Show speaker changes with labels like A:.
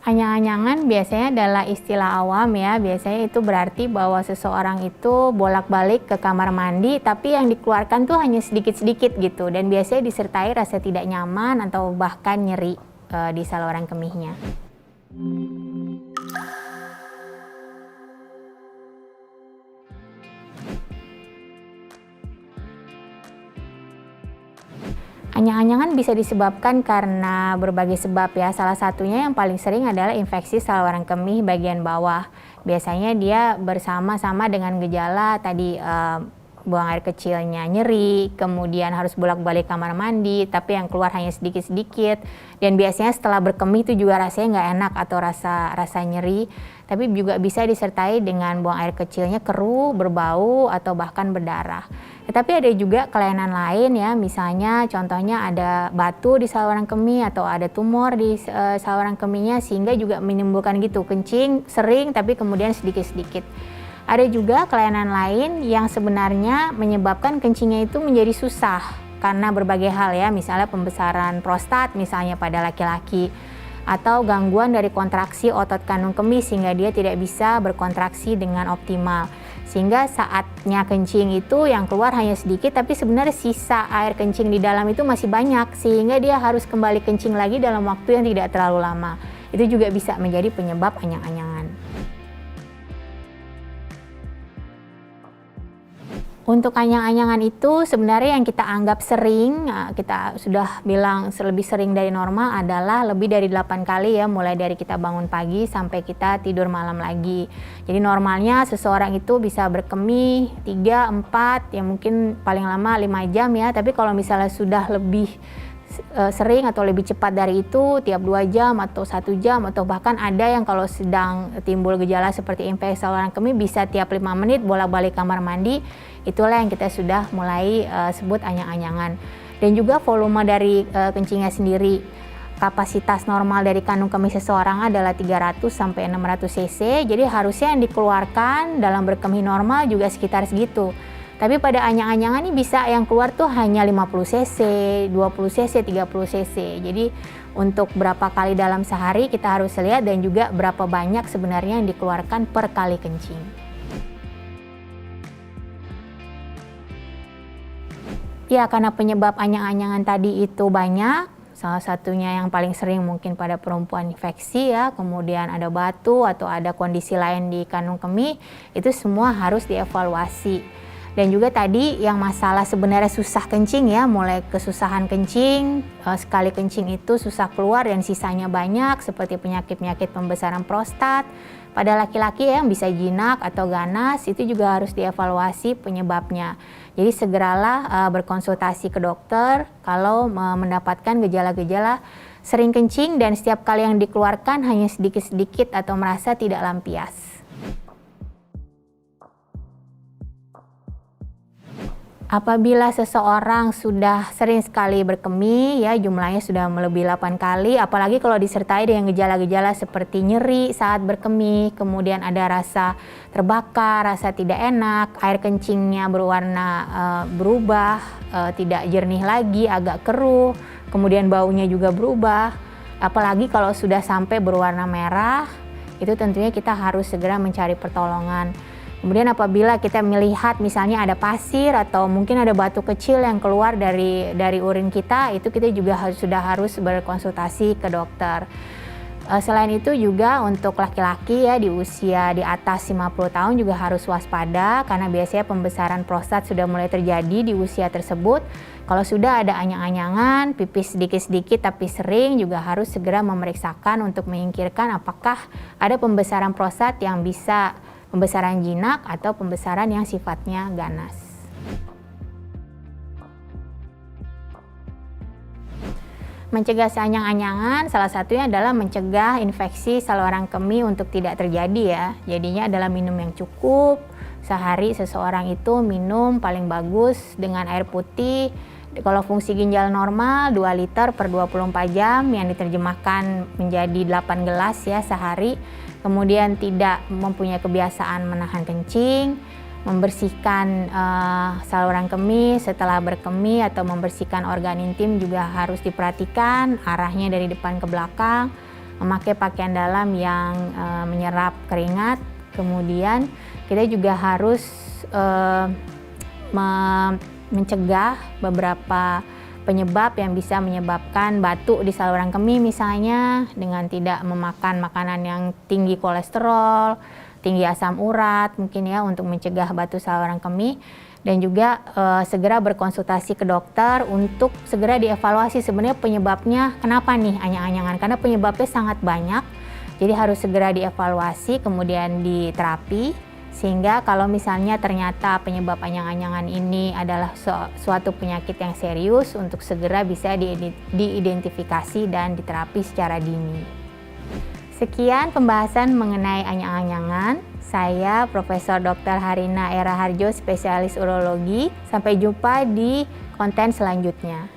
A: Anyang-anyangan biasanya adalah istilah awam ya, biasanya itu berarti bahwa seseorang itu bolak-balik ke kamar mandi, tapi yang dikeluarkan tuh hanya sedikit-sedikit gitu, dan biasanya disertai rasa tidak nyaman atau bahkan nyeri di saluran kemihnya. Anyang-anyangan bisa disebabkan karena berbagai sebab ya. Salah satunya yang paling sering adalah infeksi saluran kemih bagian bawah. Biasanya dia bersama-sama dengan gejala tadi buang air kecilnya nyeri, kemudian harus bolak-balik kamar mandi, tapi yang keluar hanya sedikit-sedikit. Dan biasanya setelah berkemih itu juga rasanya nggak enak atau rasa nyeri. Tapi juga bisa disertai dengan buang air kecilnya keruh, berbau, atau bahkan berdarah. Tapi ada juga kelainan lain ya, misalnya contohnya ada batu di saluran kemih atau ada tumor di saluran kemihnya sehingga juga menimbulkan gitu kencing sering tapi kemudian sedikit-sedikit. Ada juga kelainan lain yang sebenarnya menyebabkan kencingnya itu menjadi susah karena berbagai hal ya, misalnya pembesaran prostat misalnya pada laki-laki, atau gangguan dari kontraksi otot kandung kemih sehingga dia tidak bisa berkontraksi dengan optimal. Sehingga saatnya kencing itu yang keluar hanya sedikit, tapi sebenarnya sisa air kencing di dalam itu masih banyak, sehingga dia harus kembali kencing lagi dalam waktu yang tidak terlalu lama. Itu juga bisa menjadi penyebab anyang-anyangan. Untuk anyang-anyangan itu sebenarnya yang kita anggap sering, kita sudah bilang lebih sering dari normal adalah lebih dari 8 kali ya, mulai dari kita bangun pagi sampai kita tidur malam lagi. Jadi normalnya seseorang itu bisa berkemih 3, 4, ya mungkin paling lama 5 jam ya, tapi kalau misalnya sudah lebih sering atau lebih cepat dari itu tiap 2 jam atau 1 jam, atau bahkan ada yang kalau sedang timbul gejala seperti infeksi saluran kemih bisa tiap 5 menit bolak-balik kamar mandi. Itulah yang kita sudah mulai sebut anyang-anyangan. Dan juga volume dari kencingnya sendiri. Kapasitas normal dari kandung kemih seseorang adalah 300 sampai 600 cc. Jadi harusnya yang dikeluarkan dalam berkemih normal juga sekitar segitu. Tapi pada anyang-anyangan ini bisa yang keluar tuh hanya 50 cc, 20 cc, 30 cc. Jadi untuk berapa kali dalam sehari kita harus lihat, dan juga berapa banyak sebenarnya yang dikeluarkan per kali kencing. Ya, karena penyebab anyang-anyangan tadi itu banyak, salah satunya yang paling sering mungkin pada perempuan infeksi ya, kemudian ada batu atau ada kondisi lain di kandung kemih, itu semua harus dievaluasi. Dan juga tadi yang masalah sebenarnya susah kencing ya, mulai kesusahan kencing, sekali kencing itu susah keluar dan sisanya banyak, seperti penyakit-penyakit pembesaran prostat. Pada laki-laki ya, yang bisa jinak atau ganas, itu juga harus dievaluasi penyebabnya. Jadi segeralah berkonsultasi ke dokter kalau mendapatkan gejala-gejala sering kencing dan setiap kali yang dikeluarkan hanya sedikit-sedikit atau merasa tidak lampias. Apabila seseorang sudah sering sekali berkemih ya, jumlahnya sudah melebihi 8 kali, apalagi kalau disertai dengan gejala-gejala seperti nyeri saat berkemih, kemudian ada rasa terbakar, rasa tidak enak, air kencingnya berwarna berubah, tidak jernih lagi, agak keruh, kemudian baunya juga berubah, apalagi kalau sudah sampai berwarna merah, itu tentunya kita harus segera mencari pertolongan. Kemudian apabila kita melihat misalnya ada pasir atau mungkin ada batu kecil yang keluar dari urin kita, itu kita juga sudah harus berkonsultasi ke dokter. Selain itu juga untuk laki-laki ya di usia di atas 50 tahun juga harus waspada, karena biasanya pembesaran prostat sudah mulai terjadi di usia tersebut. Kalau sudah ada anyang-anyangan, pipis sedikit-sedikit tapi sering, juga harus segera memeriksakan untuk menyingkirkan apakah ada pembesaran prostat yang bisa pembesaran jinak atau pembesaran yang sifatnya ganas. Mencegah anyang-anyangan salah satunya adalah mencegah infeksi saluran kemih untuk tidak terjadi ya. Jadinya adalah minum yang cukup. Sehari seseorang itu minum paling bagus dengan air putih. Kalau fungsi ginjal normal 2 liter per 24 jam yang diterjemahkan menjadi 8 gelas ya sehari. Kemudian tidak mempunyai kebiasaan menahan kencing, membersihkan saluran kemih setelah berkemih atau membersihkan organ intim juga harus diperhatikan, arahnya dari depan ke belakang. memakai pakaian dalam yang menyerap keringat. Kemudian kita juga harus mencegah beberapa penyebab yang bisa menyebabkan batuk di saluran kemih, misalnya dengan tidak memakan makanan yang tinggi kolesterol, tinggi asam urat mungkin ya, untuk mencegah batuk saluran kemih. Dan juga segera berkonsultasi ke dokter untuk segera dievaluasi sebenarnya penyebabnya kenapa nih anyang-anyangan, karena penyebabnya sangat banyak. Jadi harus segera dievaluasi kemudian diterapi, sehingga kalau misalnya ternyata penyebab anyang-anyangan ini adalah suatu penyakit yang serius, untuk segera bisa diidentifikasi dan diterapi secara dini. Sekian pembahasan mengenai anyang-anyangan. Saya Profesor Dr. Harina Era Harjo, spesialis urologi. Sampai jumpa di konten selanjutnya.